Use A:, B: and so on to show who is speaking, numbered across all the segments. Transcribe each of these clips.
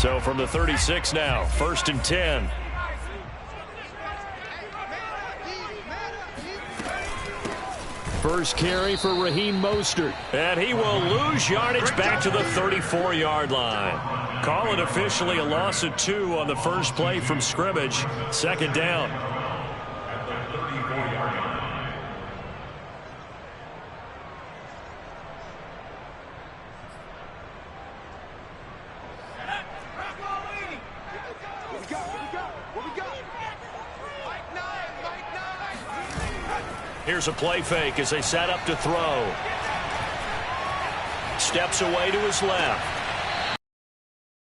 A: So from the 36 now, 1st and 10. First carry for Raheem Mostert. And he will lose yardage back to the 34-yard line. Call it officially a loss of 2 on the first play from scrimmage. 2nd down. Here's a play fake as they set up to throw. Steps away to his left.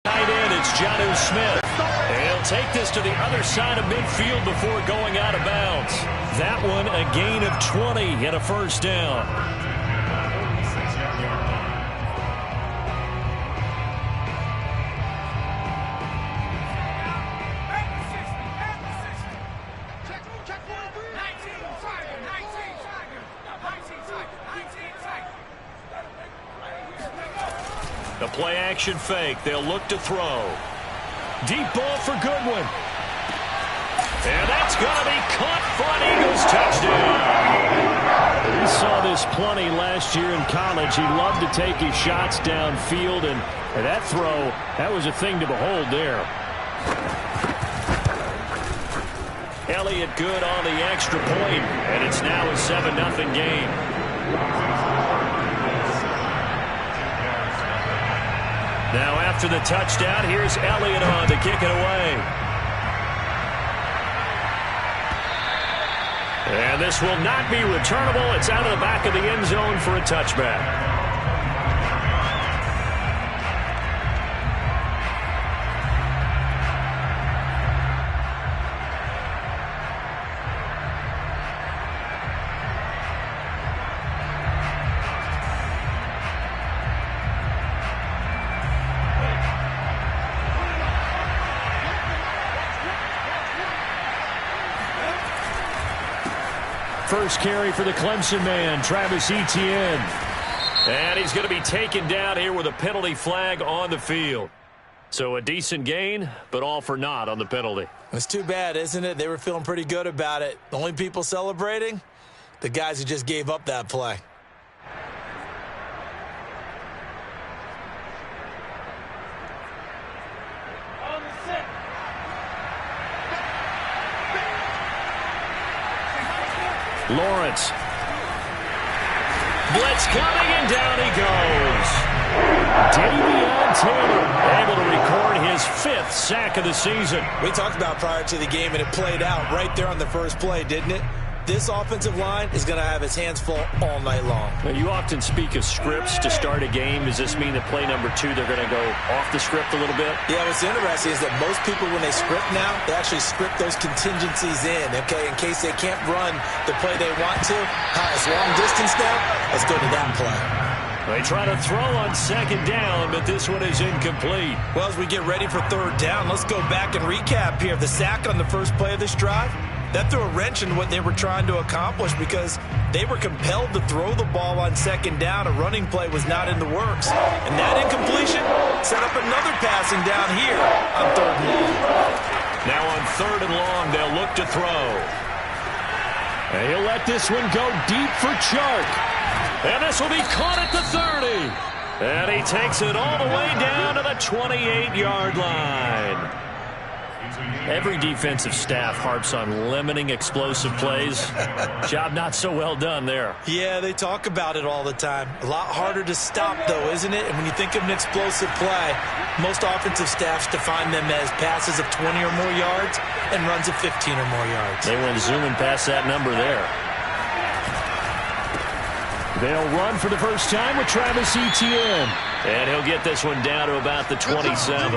A: Tight end, it's Jonnu Smith. And he'll take this to the other side of midfield before going out of bounds. That one a gain of 20 and a first down. The play action fake. They'll look to throw. Deep ball for Goodwin. And that's going to be caught for an Eagles touchdown. We saw this plenty last year in college. He loved to take his shots downfield, and that throw, that was a thing to behold there. Elliott good on the extra point, and it's now a 7-0 game. Now after the touchdown, here's Elliott on to kick it away. And this will not be returnable. It's out of the back of the end zone for a touchback. First carry for the Clemson man, Travis Etienne. And he's going to be taken down here with a penalty flag on the field. So a decent gain, but all for naught on the penalty.
B: It's too bad, isn't it? They were feeling pretty good about it. The only people celebrating, the guys who just gave up that play.
A: Lawrence. Blitz coming, and down he goes. Davion Taylor able to record his 5th sack of the season.
B: We talked about prior to the game, and it played out right there on the first play, didn't it? This offensive line is going to have its hands full all night long.
A: Now, you often speak of scripts to start a game. Does this mean that play number 2, they're going to go off the script a little bit?
B: Yeah, what's interesting is that most people, when they script now, they actually script those contingencies in, okay, in case they can't run the play they want to. It's long distance now. Let's go to that play.
A: They try to throw on 2nd down, but this one is incomplete.
B: Well, as we get ready for 3rd down, let's go back and recap here. The sack on the first play of this drive, that threw a wrench in what they were trying to accomplish because they were compelled to throw the ball on 2nd down. A running play was not in the works. And that incompletion set up another passing down here on 3rd and long.
A: Now on 3rd and long, they'll look to throw. And he'll let this one go deep for Chark. And this will be caught at the 30. And he takes it all the way down to the 28-yard line. Every defensive staff harps on limiting explosive plays. Job not so well done there.
B: Yeah, they talk about it all the time. A lot harder to stop, though, isn't it? And when you think of an explosive play, most offensive staffs define them as passes of 20 or more yards and runs of 15 or more yards.
A: They went zooming past that number there. They'll run for the first time with Travis Etienne. And he'll get this one down to about the 27.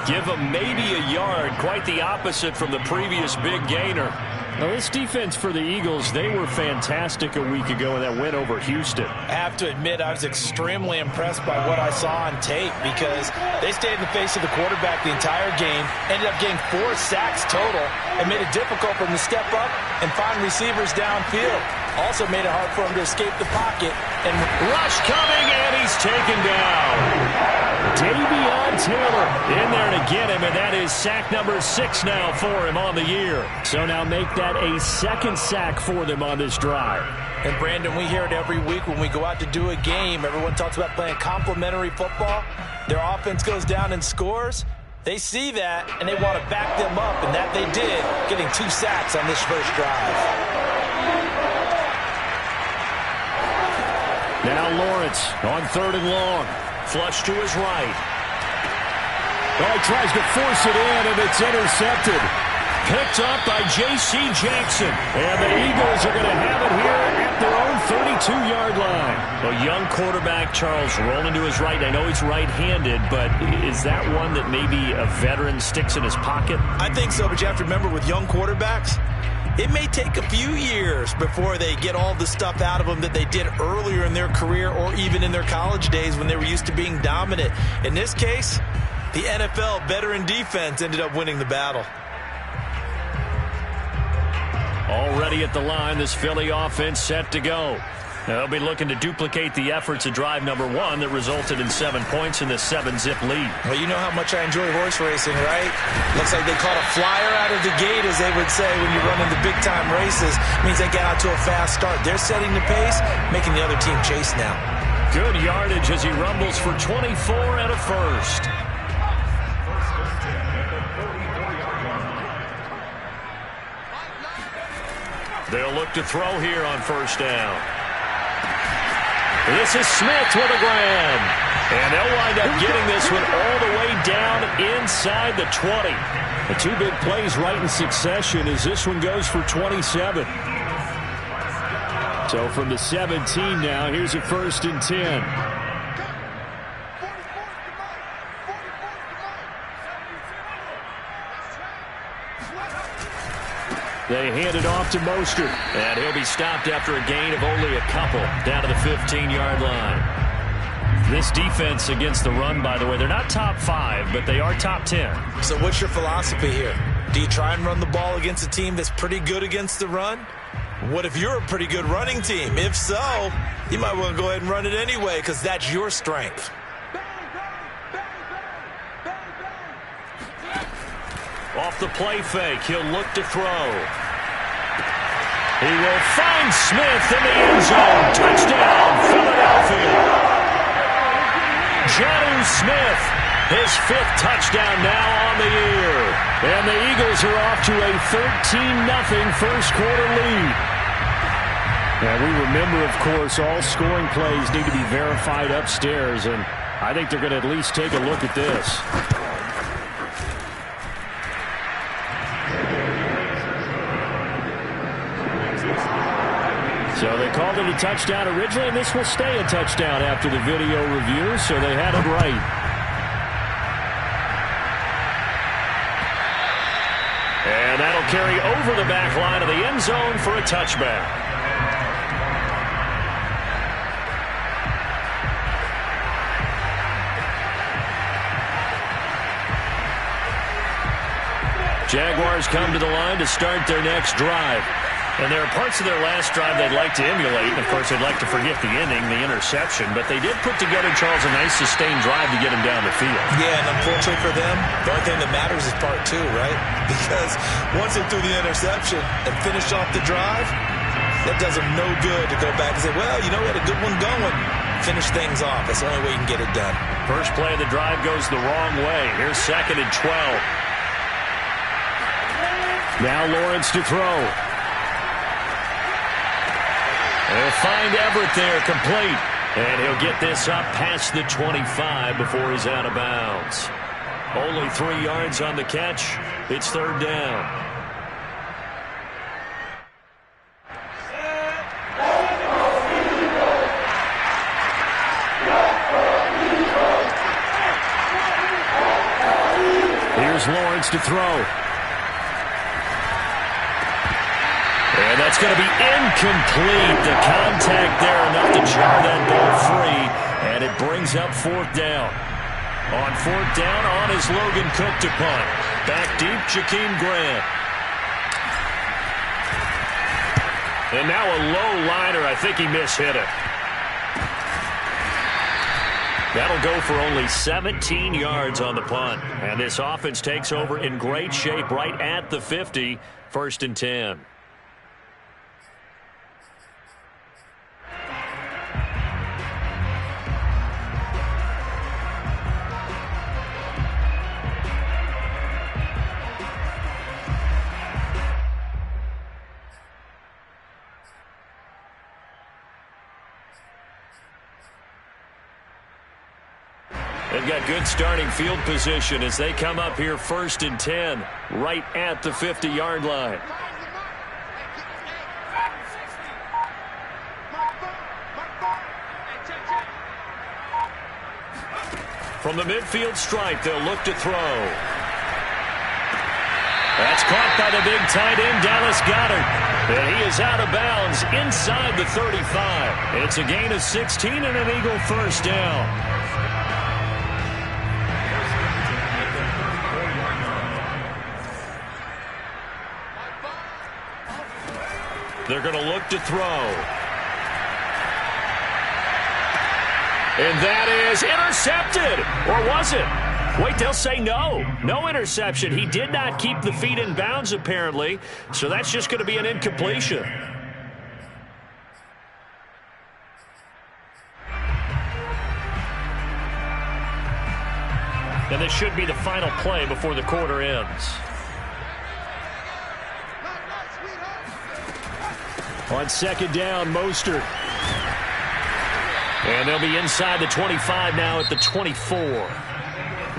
A: Give him maybe a yard. Quite the opposite from the previous big gainer. Now, this defense for the Eagles, they were fantastic a week ago in that win over Houston.
B: I have to admit, I was extremely impressed by what I saw on tape because they stayed in the face of the quarterback the entire game, ended up getting 4 sacks total, and made it difficult for him to step up and find receivers downfield. Also made it hard for him to escape the pocket. And
A: rush coming, and he's taken down. Davion Taylor in there to get him, and that is sack number 6 now for him on the year. So now make that a second sack for them on this drive.
B: And Brandon, we hear it every week when we go out to do a game. Everyone talks about playing complementary football. Their offense goes down and scores. They see that, and they want to back them up, and that they did, getting 2 sacks on this first drive.
A: Now Lawrence on 3rd and long. Flush to his right. Oh, he tries to force it in, and it's intercepted. Picked up by J.C. Jackson. And the Eagles are going to have it here at their own 32-yard line. A young quarterback, Charles, rolling to his right. I know he's right-handed, but is that one that maybe a veteran sticks in his pocket?
B: I think so, but you have to remember with young quarterbacks, it may take a few years before they get all the stuff out of them that they did earlier in their career or even in their college days when they were used to being dominant. In this case, the NFL veteran defense ended up winning the battle.
A: Already at the line, this Philly offense set to go. They'll be looking to duplicate the efforts of drive number 1 that resulted in 7 points in the 7-zip lead.
B: Well, you know how much I enjoy horse racing, right? Looks like they caught a flyer out of the gate, as they would say, when you run in the big-time races. It means they get out to a fast start. They're setting the pace, making the other team chase now.
A: Good yardage as he rumbles for 24 and a first. They'll look to throw here on first down. This is Smith with a grab. And they'll wind up getting this one all the way down inside the 20. The 2 big plays right in succession as this one goes for 27. So from the 17 now, here's a 1st and 10. They hand it off to Mostert. And he'll be stopped after a gain of only a couple down to the 15-yard line. This defense against the run, by the way, they're not top 5, but they are top 10.
B: So what's your philosophy here? Do you try and run the ball against a team that's pretty good against the run? What if you're a pretty good running team? If so, you might want to go ahead and run it anyway because that's your strength.
A: Off the play fake, he'll look to throw. He will find Smith in the end zone. Touchdown, Philadelphia. Jonnu Smith, his 5th touchdown now on the year. And the Eagles are off to a 13-0 first quarter lead. Now we remember, of course, all scoring plays need to be verified upstairs, and I think they're going to at least take a look at this. So they called it a touchdown originally, and this will stay a touchdown after the video review, so they had it right. And that'll carry over the back line of the end zone for a touchback. Jaguars come to the line to start their next drive. And there are parts of their last drive they'd like to emulate. And, of course, they'd like to forget the ending, the interception. But they did put together, Charles, a nice sustained drive to get him down the field.
B: Yeah, and unfortunately for them, the only thing that matters is part 2, right? Because once they threw the interception and finished off the drive, that does them no good to go back and say, well, you know, we had a good one going. Finish things off. That's the only way you can get it done.
A: First play of the drive goes the wrong way. Here's 2nd and 12. Now Lawrence to throw. They'll find Everett there, complete. And he'll get this up past the 25 before he's out of bounds. Only 3 yards on the catch. It's 3rd down. Here's Lawrence to throw. And that's going to be incomplete. The contact there enough to jar that ball free. And it brings up 4th down. On 4th down, on is Logan Cook to punt. Back deep, Jakeem Grant. And now a low liner. I think he mishit it. That'll go for only 17 yards on the punt. And this offense takes over in great shape right at the 50, 1st and 10. They've got good starting field position as they come up here 1st and 10, right at the 50-yard line. From the midfield stripe, they'll look to throw. That's caught by the big tight end, Dallas Goedert. And he is out of bounds inside the 35. It's a gain of 16 and an Eagle first down. They're going to look to throw. And that is intercepted. Or was it? Wait, they'll say no. No interception. He did not keep the feet in bounds, apparently. So that's just going to be an incompletion. And this should be the final play before the quarter ends. On 2nd down, Mostert. And they'll be inside the 25 now at the 24.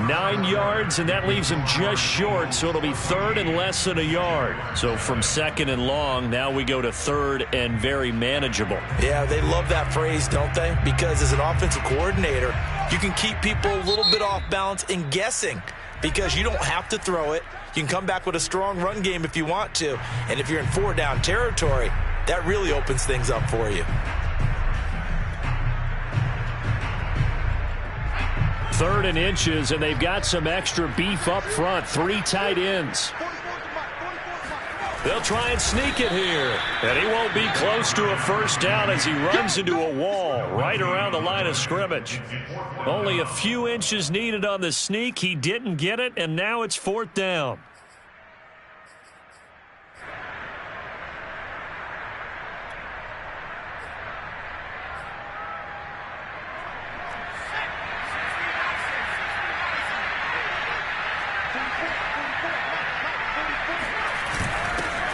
A: 9 yards, and that leaves them just short, so it'll be 3rd and less than a yard. So from 2nd and long, now we go to 3rd and very manageable.
B: Yeah, they love that phrase, don't they? Because as an offensive coordinator, you can keep people a little bit off balance and guessing because you don't have to throw it. You can come back with a strong run game if you want to. And if you're in 4-down territory, that really opens things up for you.
A: 3rd and inches, and they've got some extra beef up front. 3 tight ends. They'll try and sneak it here. And he won't be close to a first down as he runs into a wall right around the line of scrimmage. Only a few inches needed on the sneak. He didn't get it, and now it's 4th down.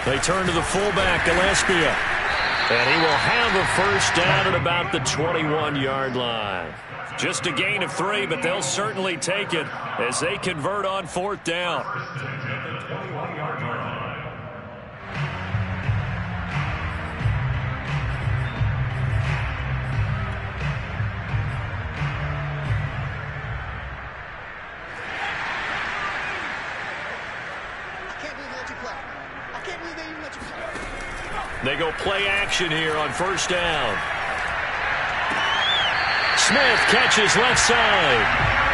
A: They turn to the fullback, Gillespie. And he will have a first down at about the 21-yard line. Just a gain of 3, but they'll certainly take it as they convert on 4th down. They go play action here on 1st down. Smith catches left side.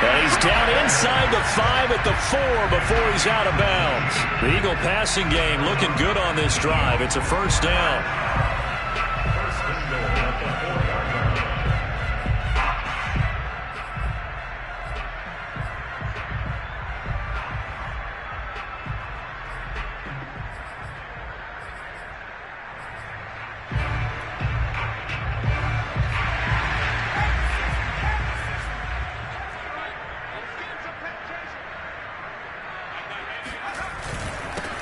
A: And he's down inside the 5 at the 4 before he's out of bounds. The Eagle passing game looking good on this drive. It's a first down.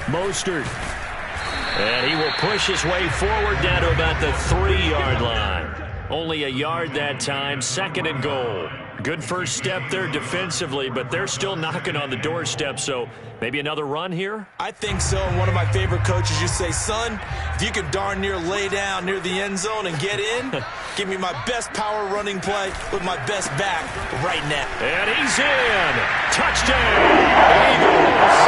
A: Mostert. And he will push his way forward down to about the 3-yard line. Only a yard that time, 2nd and goal. Good first step there defensively, but they're still knocking on the doorstep, so maybe another run here?
B: I think so. And one of my favorite coaches used to say, son, if you can darn near lay down near the end zone and get in, give me my best power running play with my best back right now.
A: And he's in. Touchdown, Eagles.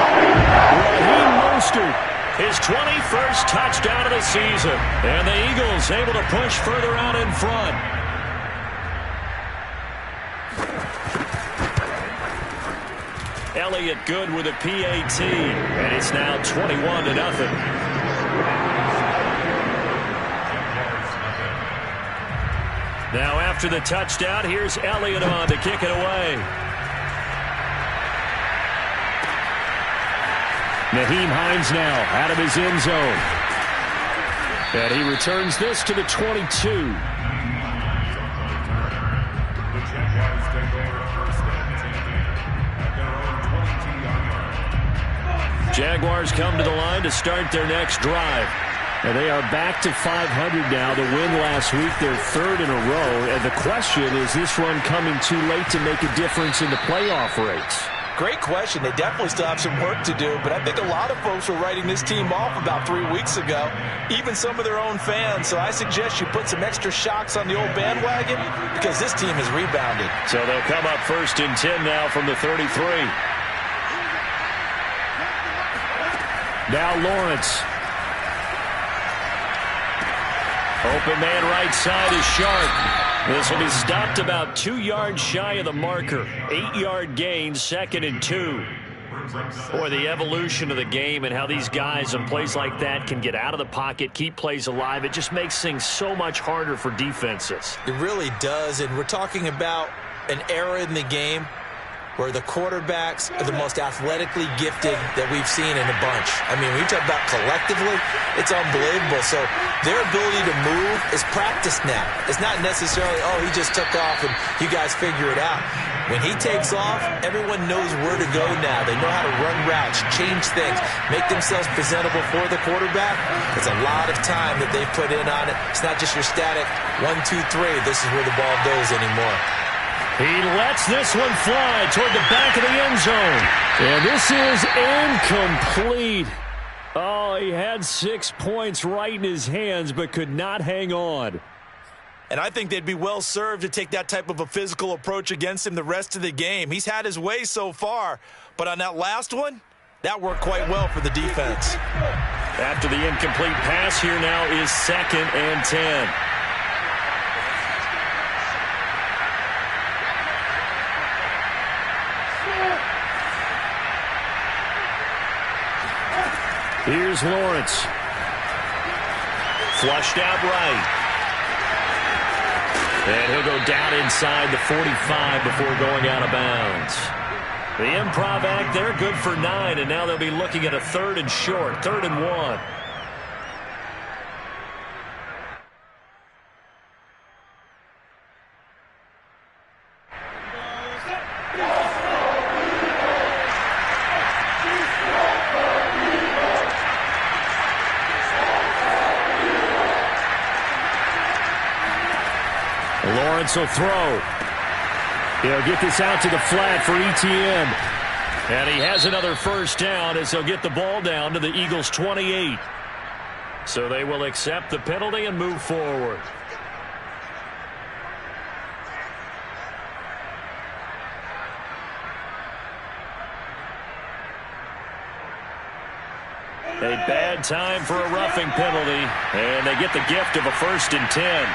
A: Raheem Mostert, his 21st touchdown of the season. And the Eagles able to push further out in front. Elliott good with a PAT, and it's now 21-0. Now after the touchdown, here's Elliott on to kick it away. Nyheim Hines now out of his end zone. And he returns this to the 22. Jaguars come to the line to start their next drive. And they are back to 500 now. The win last week, their third in a row. And the question, is this run coming too late to make a difference in the playoff race?
B: Great question. They definitely still have some work to do, but I think a lot of folks were writing this team off about 3 weeks ago, even some of their own fans. So I suggest you put some extra shocks on the old bandwagon because this team has rebounded.
A: So they'll come up 1st and 10 now from the 33. Now Lawrence. Open man right side is Sharp. This will be stopped about 2 yards shy of the marker. 8-yard gain, 2nd and 2. Boy, the evolution of the game and how these guys in plays like that can get out of the pocket, keep plays alive, it just makes things so much harder for defenses.
B: It really does, and we're talking about an era in the game where the quarterbacks are the most athletically gifted that we've seen in a bunch. I mean, when you talk about collectively, it's unbelievable. So their ability to move is practiced now. It's not necessarily, oh, he just took off and you guys figure it out. When he takes off, everyone knows where to go now. They know how to run routes, change things, make themselves presentable for the quarterback. There's a lot of time that they put in on it. It's not just your static 1, 2, 3. This is where the ball goes anymore.
A: He lets this one fly toward the back of the end zone. And this is incomplete. Oh, he had 6 points right in his hands but could not hang on.
B: And I think they'd be well served to take that type of a physical approach against him the rest of the game. He's had his way so far, but on that last one, that worked quite well for the defense.
A: After the incomplete pass, here now is 2nd and 10. Here's Lawrence. Flushed out right. And he'll go down inside the 45 before going out of bounds. The improv act, they're good for 9, and now they'll be looking at a 3rd and short, 3rd and 1. Lawrence will throw. He'll get this out to the flat for Etienne. And he has another first down as he'll get the ball down to the Eagles' 28. So they will accept the penalty and move forward. A bad time for a roughing penalty. And they get the gift of a 1st and 10.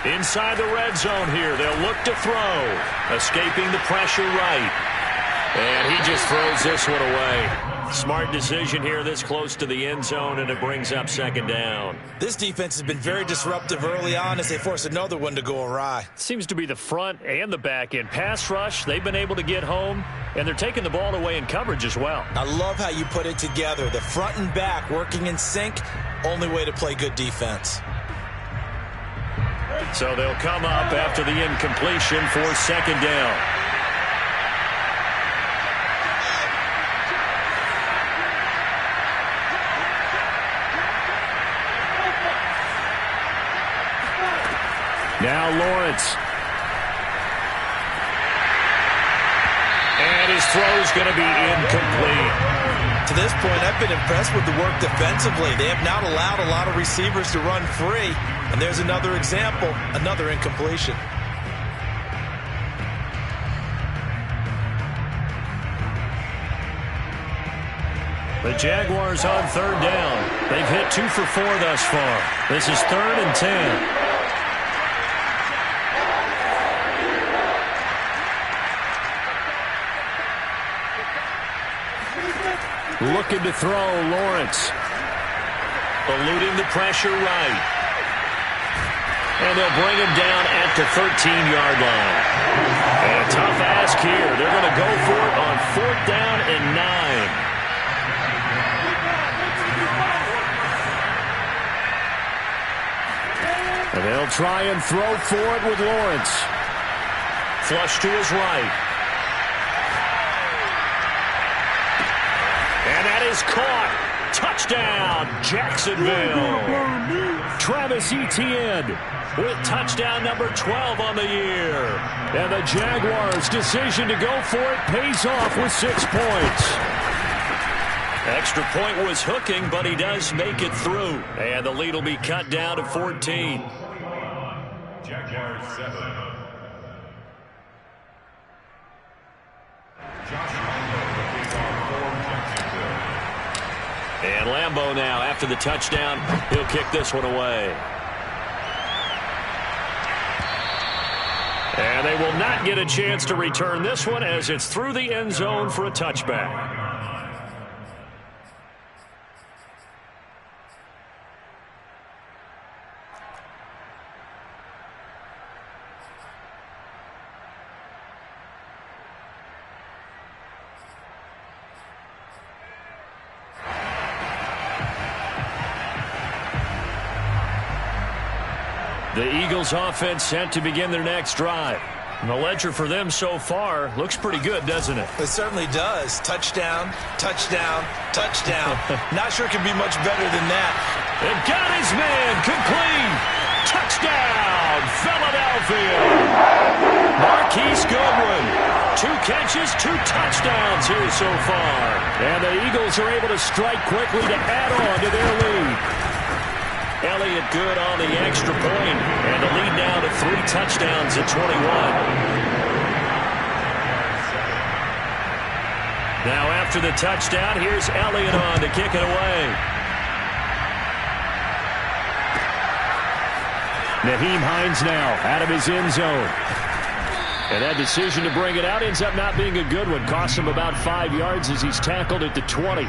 A: Inside the red zone here, they'll look to throw. Escaping the pressure right. And he just throws this one away. Smart decision here this close to the end zone, and it brings up 2nd down.
B: This defense has been very disruptive early on as they force another one to go awry.
A: Seems to be the front and the back end. Pass rush, they've been able to get home, and they're taking the ball away in coverage as well.
B: I love how you put it together. The front and back working in sync, only way to play good defense.
A: So they'll come up after the incompletion for 2nd down. Now Lawrence. And his throw's going to be incomplete.
B: To this point, I've been impressed with the work defensively. They have not allowed a lot of receivers to run free. And there's another example, another incompletion.
A: The Jaguars on 3rd down. They've hit 2 for 4 thus far. This is 3rd and 10. Looking to throw, Lawrence. Eluding the pressure right. And they'll bring him down at the 13-yard line. And a tough ask here. They're going to go for it on 4th down and 9. And they'll try and throw for it with Lawrence. Flush to his right. And that is caught. Touchdown, Jacksonville. Travis Etienne with touchdown number 12 on the year. And the Jaguars' decision to go for it pays off with 6 points. Extra point was hooking, but he does make it through. And the lead will be cut down to 14.
C: Jaguars 7.
A: And Lambeau now, after the touchdown, he'll kick this one away. And they will not get a chance to return this one as it's through the end zone for a touchback. The Eagles offense set to begin their next drive. And the ledger for them so far looks pretty good, doesn't it?
B: It certainly does. Touchdown, touchdown, touchdown. Not sure it can be much better than that.
A: They've got his man complete. Touchdown, Philadelphia. Marquise Goodwin. 2 catches, 2 touchdowns here so far. And the Eagles are able to strike quickly to add on to their lead. Elliott good on the extra point, and the lead now to 3 touchdowns at 21. Now after the touchdown, here's Elliott on to kick it away. Nyheim Hines now out of his end zone. And that decision to bring it out ends up not being a good one. Costs him about 5 yards as he's tackled at the 20.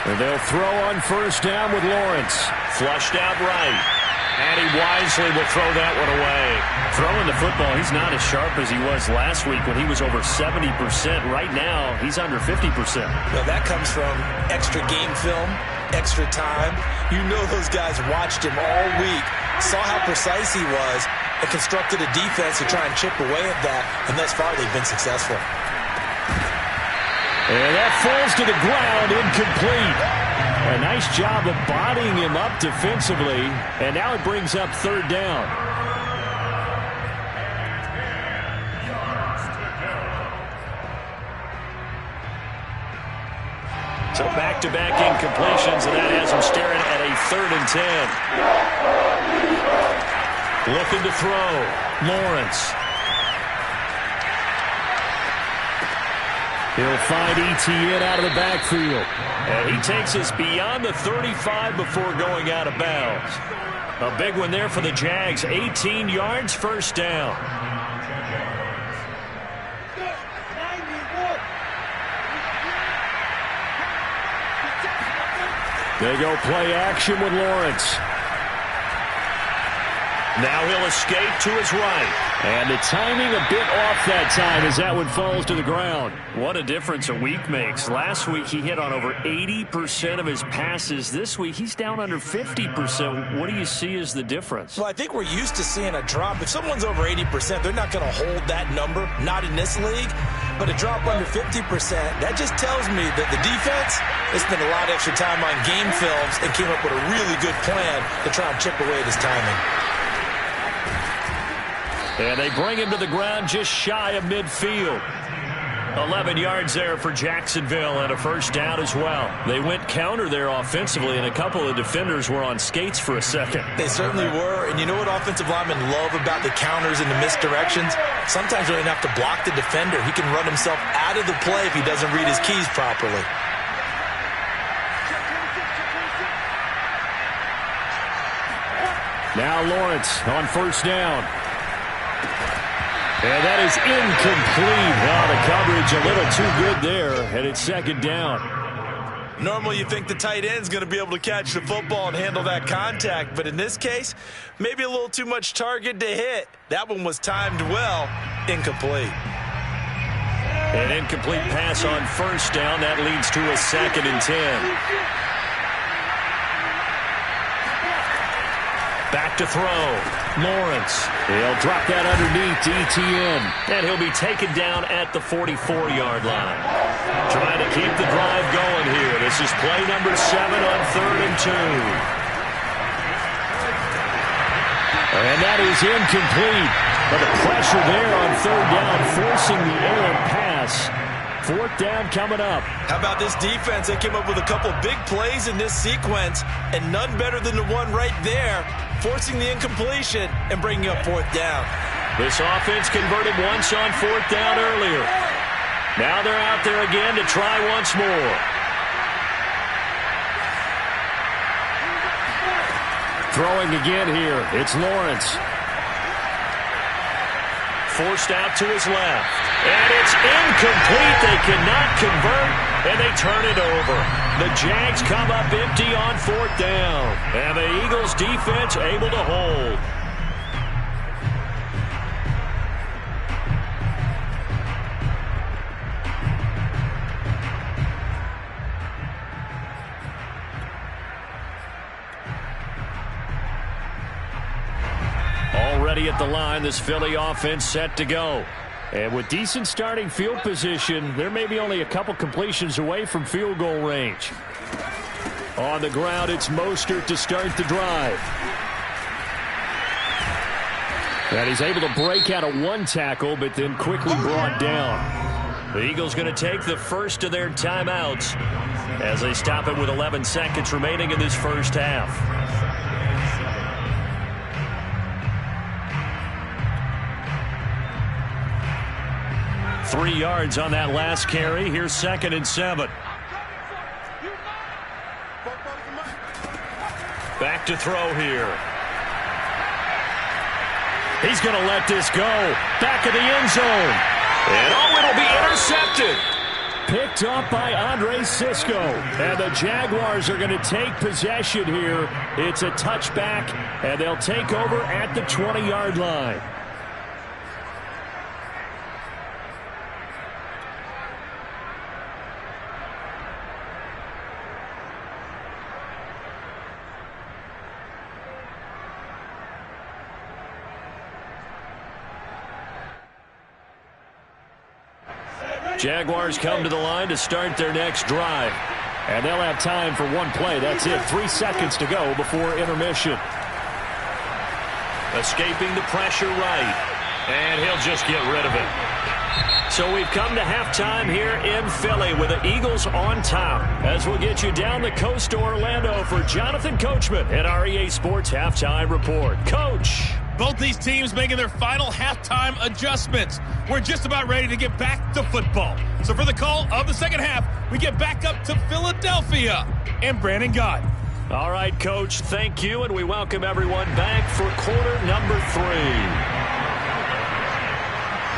A: And they'll throw on 1st down with Lawrence. Flushed out right. And he wisely will throw that one away. Throwing the football, he's not as sharp as he was last week when he was over 70%. Right now, he's under 50%.
B: Well, that comes from extra game film, extra time. You know those guys watched him all week, saw how precise he was, and constructed a defense to try and chip away at that. And thus far, they've been successful.
A: And that falls to the ground, incomplete. A nice job of bodying him up defensively, and now it brings up 3rd down. So back-to-back incompletions, and that has him staring at a 3rd and 10. Looking to throw, Lawrence. He'll find Etienne out of the backfield. And he takes us beyond the 35 before going out of bounds. A big one there for the Jags. 18 yards, 1st down. They go play action with Lawrence. Now he'll escape to his right. And the timing a bit off that time as that one falls to the ground. What a difference a week makes. Last week he hit on over 80% of his passes. This week he's down under 50%. What do you see as the difference?
B: Well, I think we're used to seeing a drop. If someone's over 80%, they're not going to hold that number. Not in this league. But a drop under 50%, that just tells me that the defense has spent a lot of extra time on game films and came up with a really good plan to try and chip away at his timing.
A: And they bring him to the ground just shy of midfield. 11 yards there for Jacksonville and a 1st down as well. They went counter there offensively, and a couple of defenders were on skates for a second.
B: They certainly were. And you know what offensive linemen love about the counters and the misdirections? Sometimes you don't have to block the defender. He can run himself out of the play if he doesn't read his keys properly.
A: Now Lawrence on first down. And that is incomplete. Oh, the coverage a little too good there, and it's second down.
B: Normally you think the tight end's going to be able to catch the football and handle that contact, but in this case, maybe a little too much target to hit. That one was timed well. Incomplete.
A: An incomplete pass on first down. That leads to a 2nd and 10. Back to throw. Lawrence. He'll drop that underneath to Etienne. And he'll be taken down at the 44-yard line. Trying to keep the drive going here. This is play number 7 on 3rd and 2. And that is incomplete. But the pressure there on 3rd down, forcing the errant pass. 4th down coming up.
B: How about this defense? They came up with a couple big plays in this sequence, and none better than the one right there, forcing the incompletion and bringing up 4th down.
A: This offense converted once on 4th down earlier. Now they're out there again to try once more. Throwing again here. It's Lawrence. Forced out to his left. And it's incomplete. They cannot convert, and they turn it over. The Jags come up empty on 4th down. And the Eagles defense able to hold. Already at the line, this Philly offense set to go. And with decent starting field position, there may be only a couple completions away from field goal range. On the ground, it's Mostert to start the drive. And he's able to break out of one tackle, but then quickly brought down. The Eagles going to take the first of their timeouts as they stop it with 11 seconds remaining in this first half. 3 yards on that last carry. Here's 2nd and 7. Back to throw here. He's going to let this go. Back of the end zone. And it'll be intercepted. Picked up by Andre Cisco. And the Jaguars are going to take possession here. It's a touchback, and they'll take over at the 20-yard line. Jaguars come to the line to start their next drive. And they'll have time for one play. That's it. 3 seconds to go before intermission. Escaping the pressure right. And he'll just get rid of it. So we've come to halftime here in Philly with the Eagles on top. As we'll get you down the coast to Orlando for Jonathan Coachman at our EA Sports Halftime Report. Coach.
C: Both these teams making their final halftime adjustments. We're just about ready to get back to football. So for the call of the second half, we get back up to Philadelphia and Brandon Gott.
A: All right, Coach, thank you, and we welcome everyone back for quarter number 3.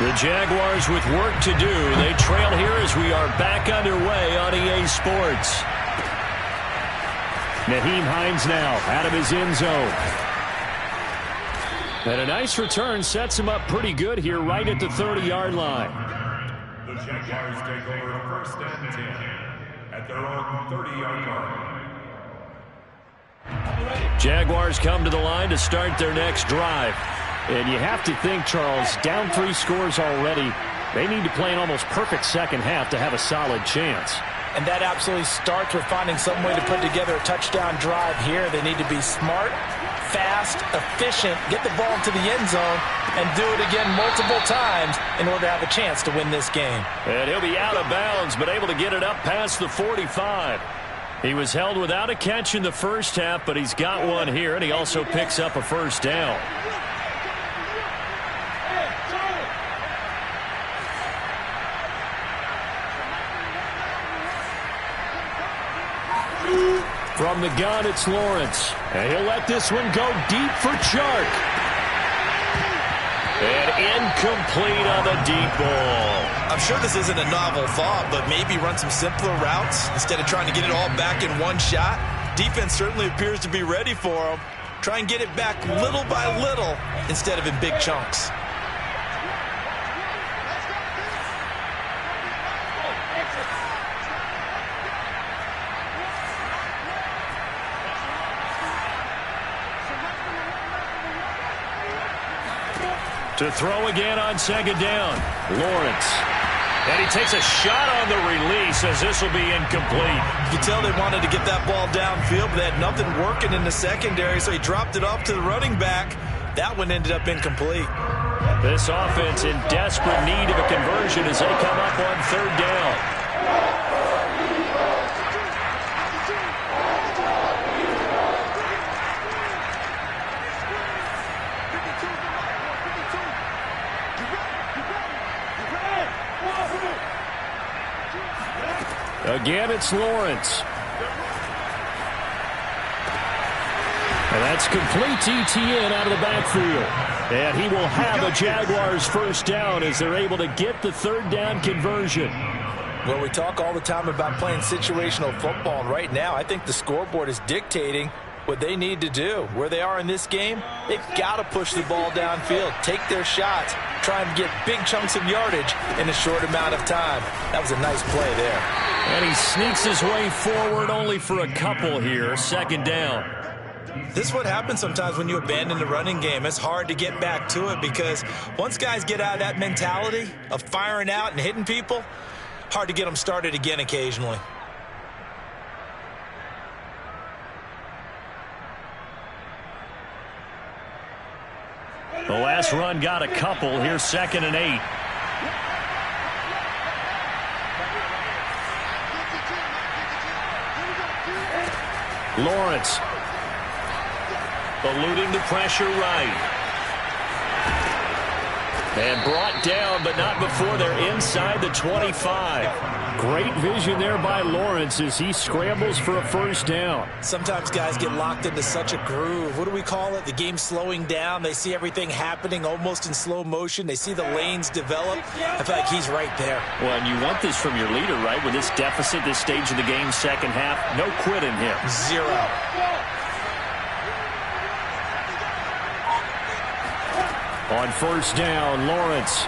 A: The Jaguars with work to do. They trail here as we are back underway on EA Sports. Nyheim Hines now out of his end zone. And a nice return sets him up pretty good here right at the 30-yard line.
D: The Jaguars take over first and 10 at their own 30-yard line.
A: Jaguars come to the line to start their next drive. And you have to think, Charles, down 3 scores already. They need to play an almost perfect second half to have a solid chance.
B: And that absolutely starts with finding some way to put together a touchdown drive here. They need to be smart, fast, efficient, get the ball into the end zone, and do it again multiple times in order to have a chance to win this game.
A: And he'll be out of bounds, but able to get it up past the 45. He was held without a catch in the first half, but he's got one here, and he also picks up a first down. From From the gun, it's Lawrence. And he'll let this one go deep for Chark. And incomplete on the deep ball.
B: I'm sure this isn't a novel thought, but maybe run some simpler routes instead of trying to get it all back in one shot. Defense certainly appears to be ready for him. Try and get it back little by little instead of in big chunks.
A: To throw again on second down, Lawrence. And he takes a shot on the release as this will be incomplete.
B: You can tell they wanted to get that ball downfield, but they had nothing working in the secondary, so he dropped it off to the running back. That one ended up incomplete.
A: This offense in desperate need of a conversion as they come up on third down. Again, it's Lawrence. And that's complete to Etienne out of the backfield. And he will have a Jaguars first down as they're able to get the third down conversion.
B: Well, we talk all the time about playing situational football, and right now I think the scoreboard is dictating what they need to do. Where they are in this game, they've got to push the ball downfield, take their shots, try and get big chunks of yardage in a short amount of time. That was a nice play there.
A: And he sneaks his way forward only for a couple here. Second down.
B: This is what happens sometimes when you abandon the running game. It's hard to get back to it because once guys get out of that mentality of firing out and hitting people, hard to get them started again occasionally.
A: The last run got a couple. Here's 2nd and 8. Lawrence eluding the pressure right. And brought down, but not before they're inside the 25. Great vision there by Lawrence as he scrambles for a first down.
B: Sometimes guys get locked into such a groove. What do we call it? The game slowing down. They see everything happening almost in slow motion. They see the lanes develop. I feel like he's right there.
A: Well, and you want this from your leader, right? With this deficit, this stage of the game, second half, no quitting here.
B: Zero.
A: On first down, Lawrence.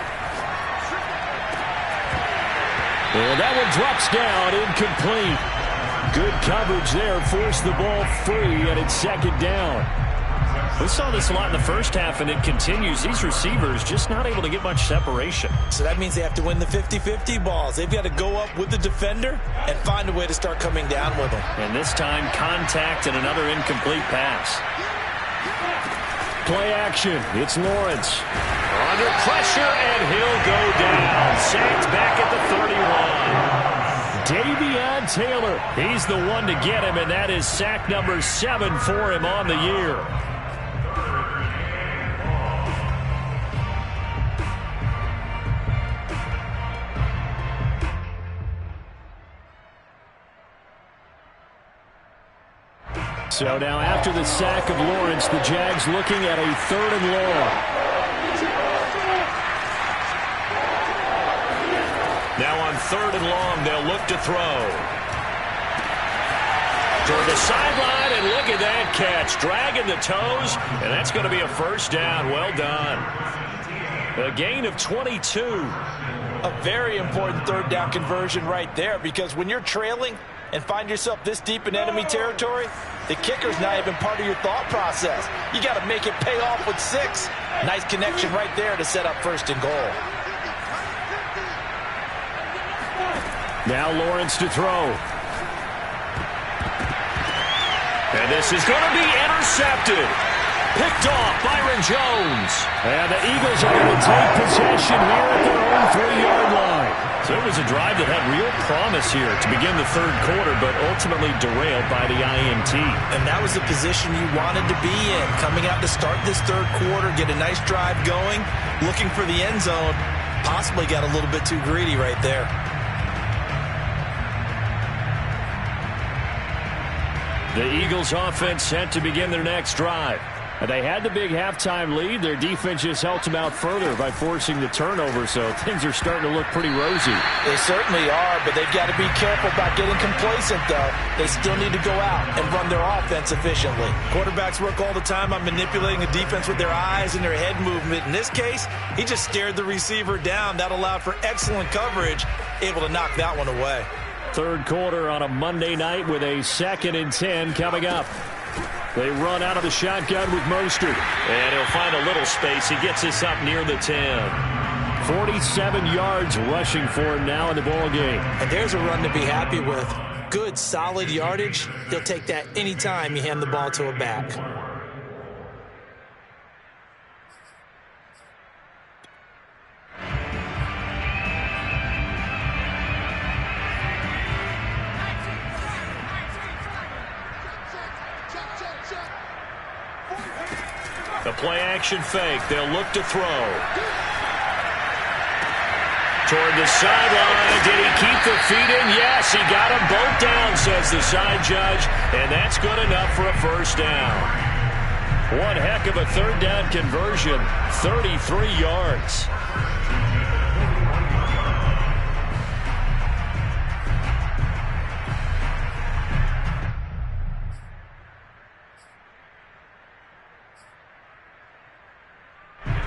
A: And that one drops down, incomplete. Good coverage there, forced the ball free, and it's second down. We saw this a lot in the first half, and it continues. These receivers just not able to get much separation.
B: So that means they have to win the 50-50 balls. They've got to go up with the defender and find a way to start coming down with them.
A: And this time, contact and another incomplete pass. Play action. It's Lawrence. Under pressure, and he'll go down. Sacked back at the 31. Davion Taylor. He's the one to get him, and that is sack number 7 for him on the year. So now after the sack of Lawrence, the Jags looking at a 3rd and long. Now on 3rd and long, they'll look to throw. Toward the sideline, and look at that catch. Dragging the toes, and that's going to be a first down. Well done. A gain of 22.
B: A very important 3rd down conversion right there, because when you're trailing and find yourself this deep in enemy territory, the kicker's not even part of your thought process. You got to make it pay off with 6. Nice connection right there to set up 1st and goal.
A: Now Lawrence to throw. And this is going to be intercepted. Picked off Byron Jones. And the Eagles are going to take possession here at their own 3-yard line. So it was a drive that had real promise here to begin the 3rd quarter, but ultimately derailed by the INT.
B: And that was the position you wanted to be in. Coming out to start this 3rd quarter, get a nice drive going, looking for the end zone. Possibly got a little bit too greedy right there.
A: The Eagles offense set to begin their next drive. They had the big halftime lead. Their defense just helped them out further by forcing the turnover, so things are starting to look pretty rosy.
B: They certainly are, but they've got to be careful about getting complacent, though. They still need to go out and run their offense efficiently. Quarterbacks work all the time on manipulating the defense with their eyes and their head movement. In this case, he just stared the receiver down. That allowed for excellent coverage, able to knock that one away.
A: Third quarter on a Monday night with a 2nd and 10 coming up. They run out of the shotgun with Mostert. And he'll find a little space. He gets us up near the 10. 47 yards rushing for him now in the ball game.
B: And there's a run to be happy with. Good, solid yardage. He'll take that anytime you hand the ball to a back.
A: The play-action fake. They'll look to throw. Toward the sideline. Did he keep the feet in? Yes, he got them both down, says the side judge. And that's good enough for a first down. One heck of a third down conversion. 33 yards.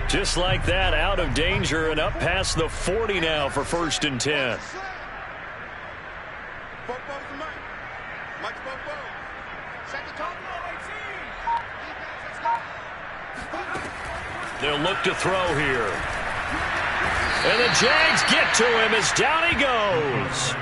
A: Just like that, out of danger and up past the 40 now for 1st and 10. They'll look to throw here. And the Jags get to him as down he goes.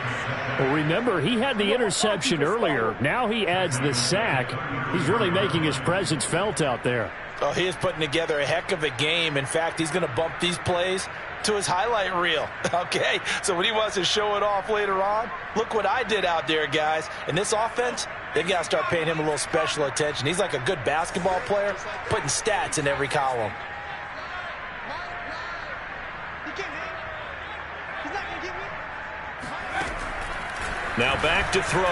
A: Well, remember, he had the interception earlier. Now he adds the sack. He's really making his presence felt out there.
B: Oh, he is putting together a heck of a game. In fact, he's going to bump these plays to his highlight reel. Okay, so when he wants to show it off later on, look what I did out there, guys. And this offense, they got to start paying him a little special attention. He's like a good basketball player, putting stats in every column.
A: Now back to throw.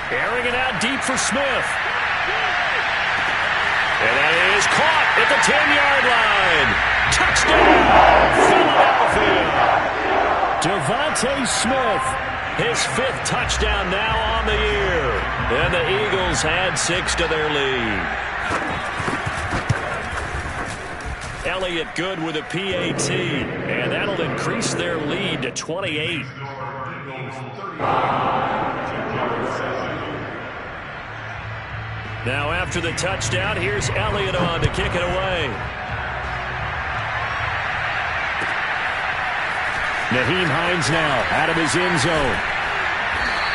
A: Airing it out deep for Smith. And that is caught at the 10-yard line. Touchdown, Philadelphia. Devontae Smith, his 5th touchdown now on the year. And the Eagles add 6 to their lead. Elliott good with a PAT. And that'll increase their lead to 28. Now after the touchdown, here's Elliott on to kick it away. Nyheim Hines now out of his end zone.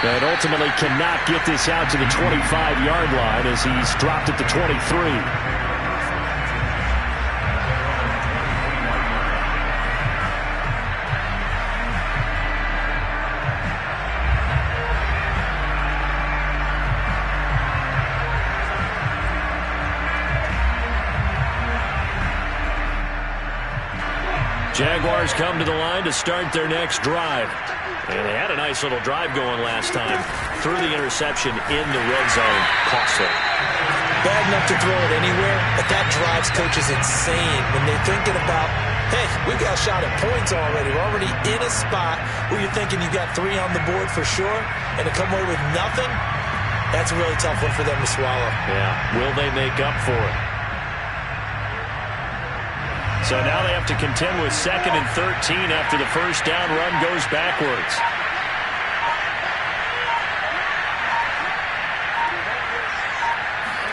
A: But ultimately cannot get this out to the 25-yard line as he's dropped at the 23. Jaguars come to the line to start their next drive. And they had a nice little drive going last time. Threw the interception in the red zone. Costly.
B: Bad enough to throw it anywhere, but that drives coaches insane when they're thinking about, hey, we've got a shot at points already. We're already in a spot where you're thinking you've got 3 on the board for sure, and to come away with nothing, that's a really tough one for them to swallow.
A: Yeah, will they make up for it? So now they have to contend with 2nd and 13 after the first down run goes backwards.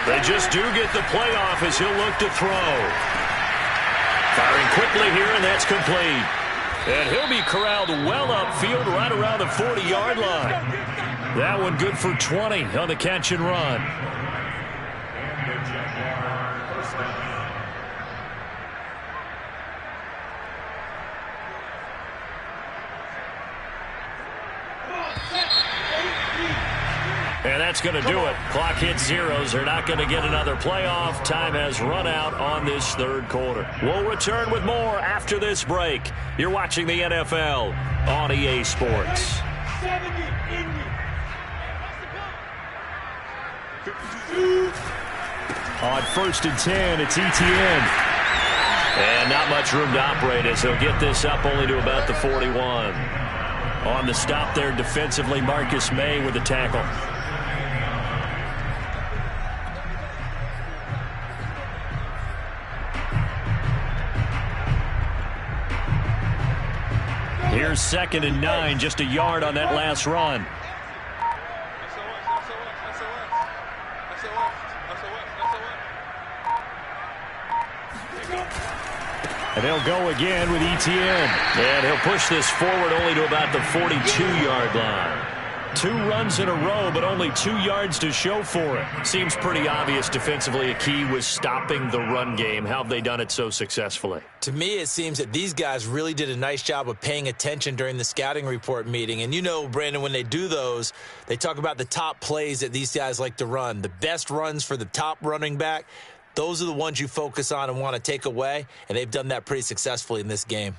A: They just do get the playoff as he'll look to throw. Firing quickly here, and that's complete. And he'll be corralled well upfield right around the 40-yard line. That one good for 20 on the catch and run. And that's going to do it. Clock hits zeros. They're not going to get another playoff. Time has run out on this third quarter. We'll return with more after this break. You're watching the NFL on EA Sports. On 1st and 10, it's Etienne. And not much room to operate as he'll get this up only to about the 41. On the stop there defensively, Marcus May with the tackle. Here's 2nd and 9, just a yard on that last run. And they'll go again with Etienne. And he'll push this forward only to about the 42-yard line. 2 runs in a row, but only 2 yards to show for it. Seems pretty obvious defensively a key was stopping the run game. How have they done it so successfully?
B: To me, it seems that these guys really did a nice job of paying attention during the scouting report meeting. And you know, Brandon, when they do those, they talk about the top plays that these guys like to run. The best runs for the top running back, those are the ones you focus on and want to take away. And they've done that pretty successfully in this game.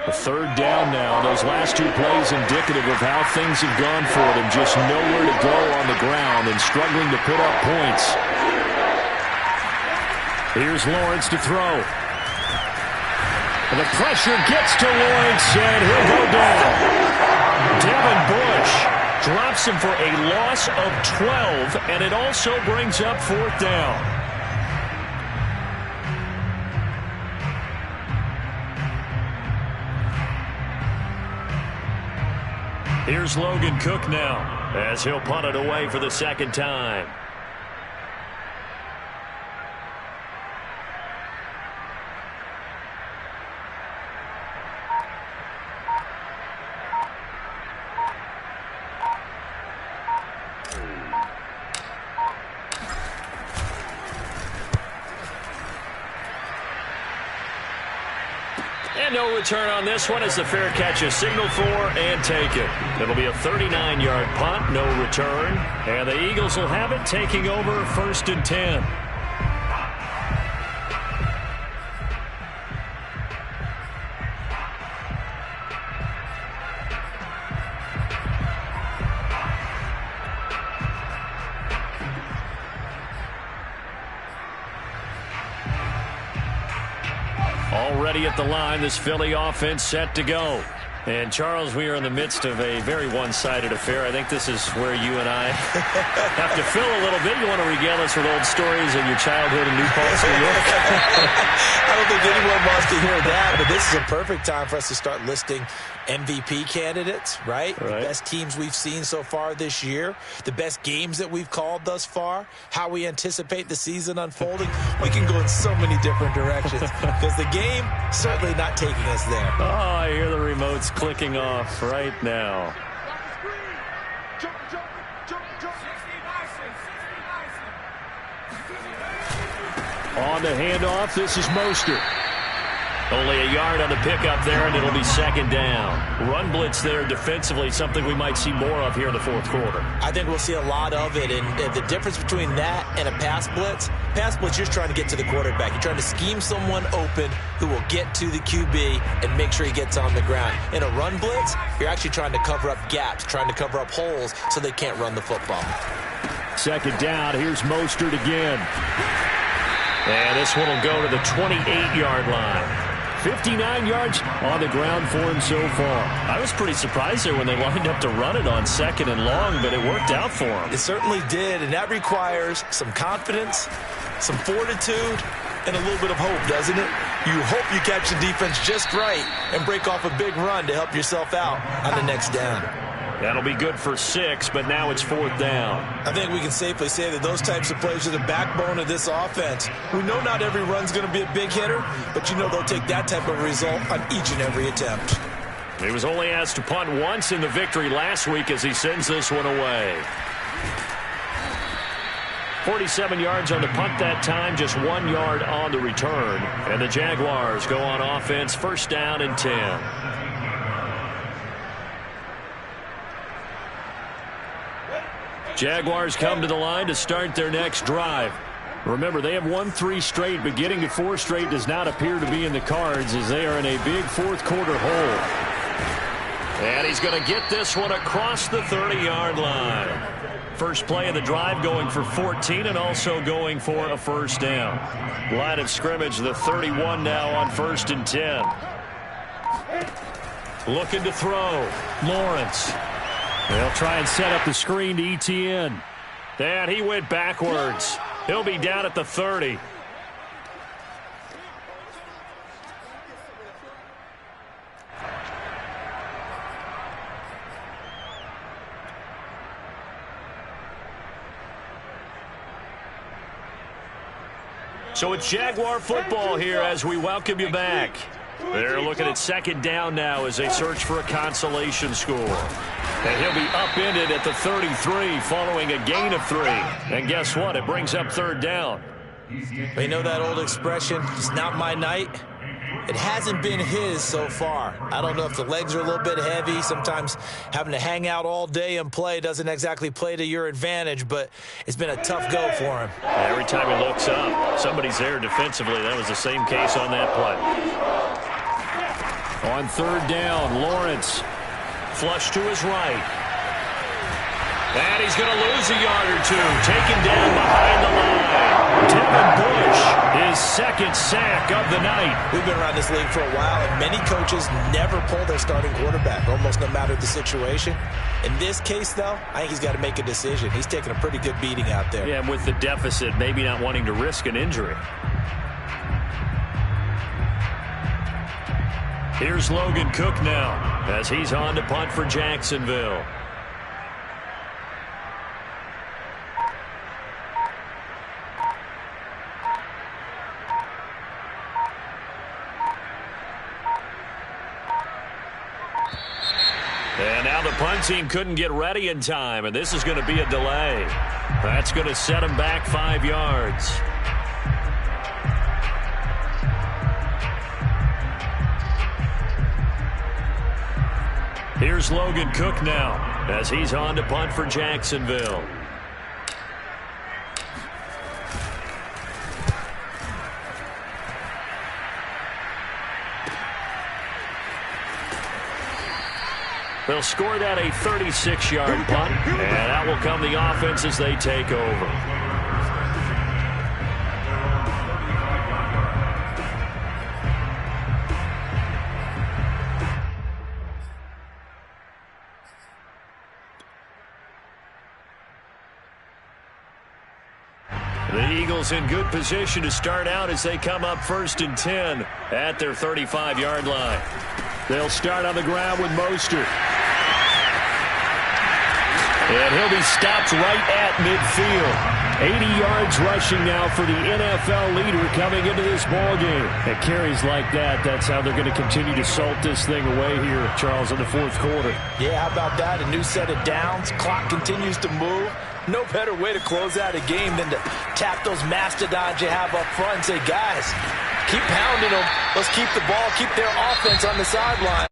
A: A 3rd down now. Those last 2 plays indicative of how things have gone for them. Just nowhere to go on the ground and struggling to put up points. Here's Lawrence to throw. And the pressure gets to Lawrence, and he'll go down. Devin Bush drops him for a loss of 12, and it also brings up 4th down. Here's Logan Cook now as he'll punt it away for the 2nd time. And no return on this one as the fair catch is signaled for and taken. It'll be a 39-yard punt, no return. And the Eagles will have it, taking over 1st and 10. Already at the line, this Philly offense set to go. And, Charles, we are in the midst of a very one-sided affair. I think this is where you and I have to fill a little bit. You want to regale us with old stories of your childhood in New Paltz, New York?
B: I don't think anyone wants to hear that, but this is a perfect time for us to start listing MVP candidates, right? The best teams we've seen so far this year, the best games that we've called thus far, how we anticipate the season unfolding. We can go in so many different directions because the game certainly not taking us there.
A: Oh, I hear the remotes clicking off right now. On the handoff, this is Mostert. Only a yard on the pickup there, and it'll be 2nd down. Run blitz there defensively, something we might see more of here in the 4th quarter.
B: I think we'll see a lot of it, and the difference between that and a pass blitz, you're just trying to get to the quarterback. You're trying to scheme someone open who will get to the QB and make sure he gets on the ground. In a run blitz, you're actually trying to cover up gaps, trying to cover up holes so they can't run the football.
A: 2nd down, here's Mostert again. And this one will go to the 28-yard line. 59 yards on the ground for him so far. I was pretty surprised there when they lined up to run it on 2nd and long, but it worked out for him.
B: It certainly did, and that requires some confidence, some fortitude, and a little bit of hope, doesn't it? You hope you catch the defense just right and break off a big run to help yourself out on the next down.
A: That'll be good for 6, but now it's 4th down.
B: I think we can safely say that those types of plays are the backbone of this offense. We know not every run's going to be a big hitter, but you know they'll take that type of result on each and every attempt.
A: He was only asked to punt once in the victory last week as he sends this one away. 47 yards on the punt that time, just 1 yard on the return. And the Jaguars go on offense, 1st down and 10. Jaguars come to the line to start their next drive. Remember, they have won 3 straight, but getting to 4 straight does not appear to be in the cards as they are in a big 4th quarter hole. And he's going to get this one across the 30-yard line. First play of the drive going for 14 and also going for a first down. Line of scrimmage, the 31 now on 1st and 10. Looking to throw. Lawrence. They'll try and set up the screen to Etienne. And he went backwards. He'll be down at the 30. So it's Jaguar football here as we welcome you back. They're looking at 2nd down now as they search for a consolation score. And he'll be upended at the 33 following a gain of 3. And guess what? It brings up 3rd down.
B: You know that old expression, it's not my night? It hasn't been his so far. I don't know if the legs are a little bit heavy. Sometimes having to hang out all day and play doesn't exactly play to your advantage, but it's been a tough go for him.
A: Every time he looks up, somebody's there defensively. That was the same case on that play. On 3rd down, Lawrence flush to his right. And he's going to lose a yard or 2. Taken down behind the line. Devin Bush, his 2nd sack of the night.
B: We've been around this league for a while, and many coaches never pull their starting quarterback, almost no matter the situation. In this case, though, I think he's got to make a decision. He's taking a pretty good beating out there.
A: Yeah, and with the deficit, maybe not wanting to risk an injury. Here's Logan Cook now as he's on to punt for Jacksonville. And now the punt team couldn't get ready in time, and this is going to be a delay. That's going to set him back 5 yards. Here's Logan Cook now as he's on to punt for Jacksonville. They'll score that a 36-yard punt, and out will come the offense as they take over. The Eagles in good position to start out as they come up 1st and 10 at their 35-yard line. They'll start on the ground with Mostert. And he'll be stopped right at midfield. 80 yards rushing now for the NFL leader coming into this ballgame. At carries like that, that's how they're going to continue to salt this thing away here, Charles, in the 4th quarter.
B: Yeah, how about that? A new set of downs. Clock continues to move. No better way to close out a game than to tap those mastodons you have up front and say, guys, keep pounding them. Let's keep the ball, keep their offense on the sideline.